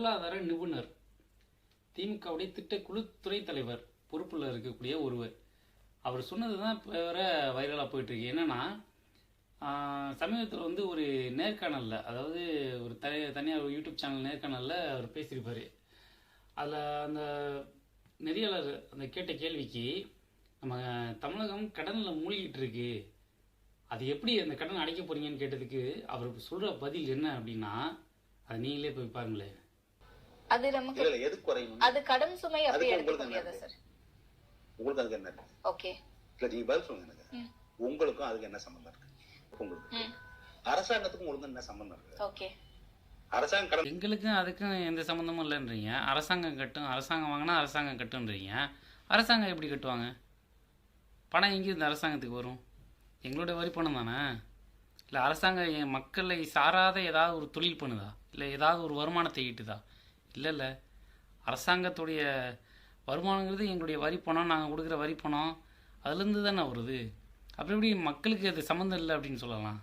பொருளாதார நிபுணர், திமுகவுடைய திட்டக்குழு துணைத் தலைவர் பொறுப்பில் இருக்கக்கூடிய ஒருவர். அவர் சொன்னது தான் இப்போ வர வைரலாக போயிட்டுருக்கு. என்னென்னா, சமீபத்தில் ஒரு நேர்காணலில், அதாவது ஒரு தனியார் யூடியூப் சேனல் நேர்காணலில் அவர் பேசியிருப்பார். அதில் அந்த நெறியாளர் அந்த கேட்ட கேள்விக்கு, நம்ம தமிழகம் கடனில் மூழ்கிட்டு இருக்கு, அது எப்படி அந்த கடன் அடைக்க போறீங்கன்னு கேட்டதுக்கு அவர் சொல்கிற பதில் என்ன அப்படின்னா, அதை நீங்களே போய் பாருங்களேன். அது நமக்கு எது குறையும்? அது கடன் சுமை அப்படி எடுத்துக்க முடியாது சார். உங்களுக்கு அதுக்கு என்ன? ஓகே, இல்ல நீங்க பதில் சொல்லுங்க எனக்கு. உங்களுக்கும் அதுக்கு என்ன சம்பந்தம் இருக்கு? உங்களுக்கு அரசாங்கத்துக்கும் உங்களுக்கு என்ன சம்பந்தம் இருக்கு? ஓகே, அரசாங்கம் எங்களுக்கும் அதுக்கும் எந்த சம்மந்தமும் இல்லைன்றீங்க. அரசாங்கம் கட்டும், அரசாங்கம் வாங்கினா அரசாங்கம் கட்டுன்றீங்க. அரசாங்கம் எப்படி கட்டுவாங்க? பணம் எங்கேயும் இந்த அரசாங்கத்துக்கு வரும்? எங்களுடைய வரி பணம் தானே. இல்லை அரசாங்கம் என் மக்களை சாராத ஏதாவது ஒரு தொழில் பண்ணுதா? இல்லை ஏதாவது ஒரு வருமானத்தை ஈட்டுதா? இல்லை, அரசாங்கத்துடைய வருமானங்கிறது எங்களுடைய வரி பணம், நாங்கள் கொடுக்குற வரி பணம், அதுலேருந்து தானே வருது. அப்படி எப்படி மக்களுக்கு அது சம்மந்தம் இல்லை அப்படின்னு சொல்லலாம்?